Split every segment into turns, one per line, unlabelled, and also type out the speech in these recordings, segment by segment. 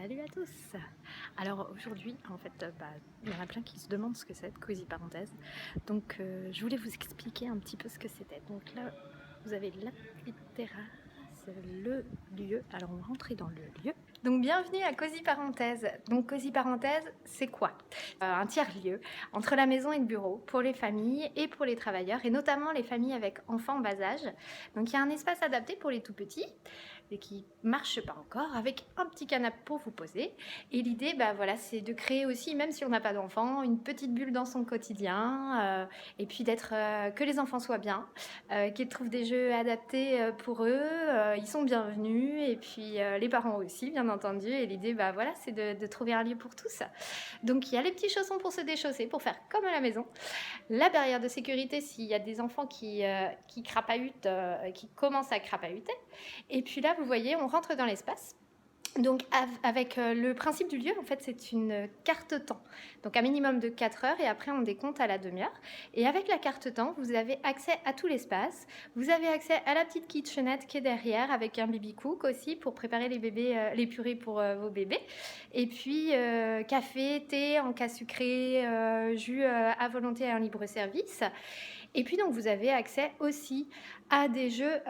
Salut à tous. Alors aujourd'hui, en fait, il y en a plein qui se demandent ce que c'est, Cosy Parenthèse. Donc je voulais vous expliquer un petit peu ce que c'était. Donc là, vous avez la petite terrasse, le lieu. Alors on va rentrer dans le lieu. Donc bienvenue à Cosy Parenthèse. Donc Cosy Parenthèse, c'est quoi? Un tiers-lieu entre la maison et le bureau pour les familles et pour les travailleurs, et notamment les familles avec enfants en bas âge. Donc il y a un espace adapté pour les tout petits et qui marche pas encore, avec un petit canapé pour vous poser. Et l'idée, voilà, c'est de créer aussi, même si on n'a pas d'enfants, une petite bulle dans son quotidien, et puis que les enfants soient bien, qu'ils trouvent des jeux adaptés pour eux, ils sont bienvenus, et puis les parents aussi, bien entendu. Et l'idée, voilà, c'est de trouver un lieu pour tous. Donc il y a les petits chaussons pour se déchausser, pour faire comme à la maison. La barrière de sécurité s'il y a des enfants qui crapahutent, qui commencent à crapahuter. Et puis là, vous voyez, on rentre dans l'espace. Donc avec le principe du lieu, en fait, c'est une carte temps. Donc un minimum de 4 heures et après on décompte à la demi-heure. Et avec la carte temps, vous avez accès à tout l'espace. Vous avez accès à la petite kitchenette qui est derrière avec un baby cook aussi pour préparer les bébés, les purées pour vos bébés. Et puis café, thé en cas sucré, jus à volonté en libre service. Et puis donc vous avez accès aussi à des jeux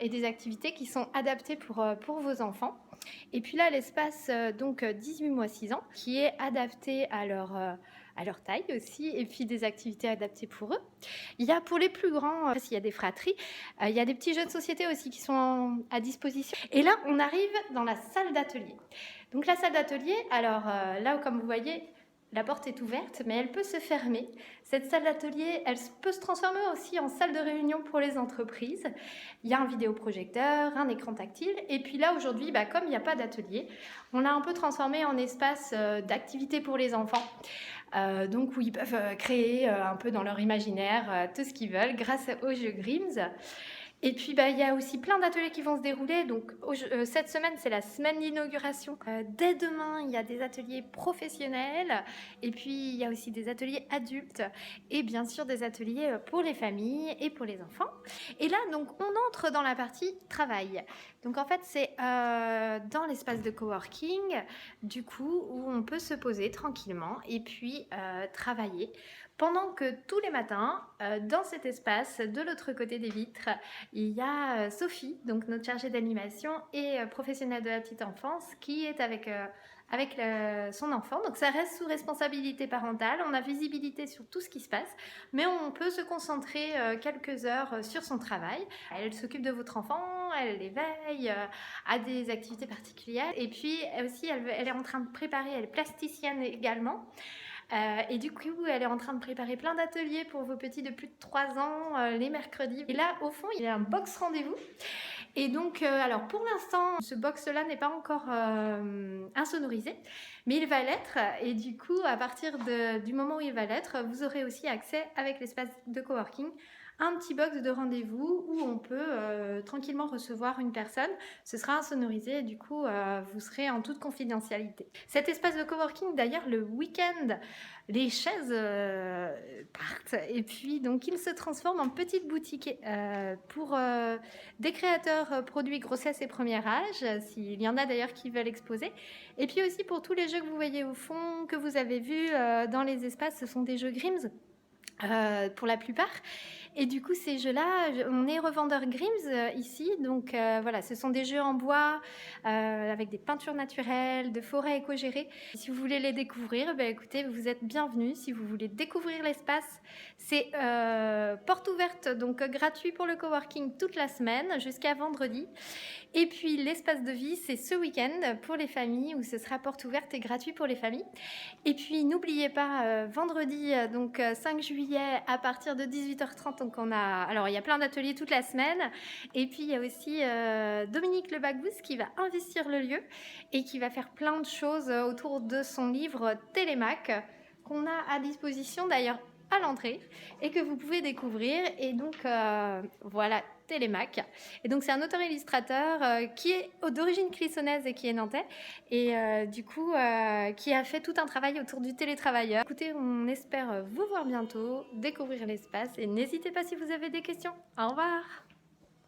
et des activités qui sont adaptées pour vos enfants. Et puis là, l'espace 18 mois 6 ans, qui est adapté à leur taille aussi, et puis des activités adaptées pour eux. Il y a pour les plus grands, s'il y a des fratries, il y a des petits jeux de société aussi qui sont à disposition. Et là, on arrive dans la salle d'atelier. Donc la salle d'atelier, alors là, comme vous voyez, la porte est ouverte, mais elle peut se fermer. Cette salle d'atelier, elle peut se transformer aussi en salle de réunion pour les entreprises. Il y a un vidéoprojecteur, un écran tactile. Et puis là, aujourd'hui, comme il n'y a pas d'atelier, on l'a un peu transformé en espace d'activité pour les enfants. Donc où ils peuvent créer un peu dans leur imaginaire tout ce qu'ils veulent grâce au jeu Grims. Et puis il y a aussi plein d'ateliers qui vont se dérouler. Donc cette semaine, c'est la semaine d'inauguration. Dès demain, il y a des ateliers professionnels, et puis il y a aussi des ateliers adultes, et bien sûr des ateliers pour les familles et pour les enfants. Et là, donc on entre dans la partie travail. Donc en fait, c'est dans l'espace de coworking, du coup, où on peut se poser tranquillement et puis travailler. Pendant que tous les matins, dans cet espace, de l'autre côté des vitres, il y a Sophie, donc notre chargée d'animation et professionnelle de la petite enfance, qui est avec son enfant. Donc ça reste sous responsabilité parentale, on a visibilité sur tout ce qui se passe, mais on peut se concentrer quelques heures sur son travail. Elle s'occupe de votre enfant, elle l'éveille à des activités particulières, et puis aussi elle est en train de préparer, elle est plasticienne également. Et du coup, elle est en train de préparer plein d'ateliers pour vos petits de plus de 3 ans les mercredis. Et là, au fond, il y a un box rendez-vous. Et donc, alors pour l'instant, ce box-là n'est pas encore insonorisé, mais il va l'être. Et du coup, à partir du moment où il va l'être, vous aurez aussi accès avec l'espace de coworking un petit box de rendez-vous où on peut tranquillement recevoir une personne. Ce sera insonorisé et du coup, vous serez en toute confidentialité. Cet espace de coworking, d'ailleurs, le week-end, les chaises partent et puis donc il se transforme en petite boutique pour des créateurs produits grossesse et premier âge, s'il y en a d'ailleurs qui veulent exposer. Et puis aussi pour tous les jeux que vous voyez au fond, que vous avez vus dans les espaces, ce sont des jeux Grims. Pour la plupart. Et du coup, ces jeux-là, on est revendeur Grims ici. Donc voilà, ce sont des jeux en bois avec des peintures naturelles, de forêts éco-gérées. Si vous voulez les découvrir, écoutez, vous êtes bienvenus. Si vous voulez découvrir l'espace, c'est porte ouverte, donc gratuit pour le coworking toute la semaine jusqu'à vendredi. Et puis l'espace de vie, c'est ce week-end pour les familles où ce sera porte ouverte et gratuit pour les familles. Et puis n'oubliez pas, vendredi, donc 5 juillet à partir de 18h30, donc alors il y a plein d'ateliers toute la semaine. Et puis il y a aussi Dominique Le Bagbous qui va investir le lieu et qui va faire plein de choses autour de son livre Télémac qu'on a à disposition d'ailleurs à l'entrée et que vous pouvez découvrir. Et donc voilà, Télémac. Et donc c'est un auteur-illustrateur qui est d'origine clissonnaise et qui est nantais et du coup qui a fait tout un travail autour du télétravailleur. Écoutez, on espère vous voir bientôt, découvrir l'espace et n'hésitez pas si vous avez des questions. Au revoir.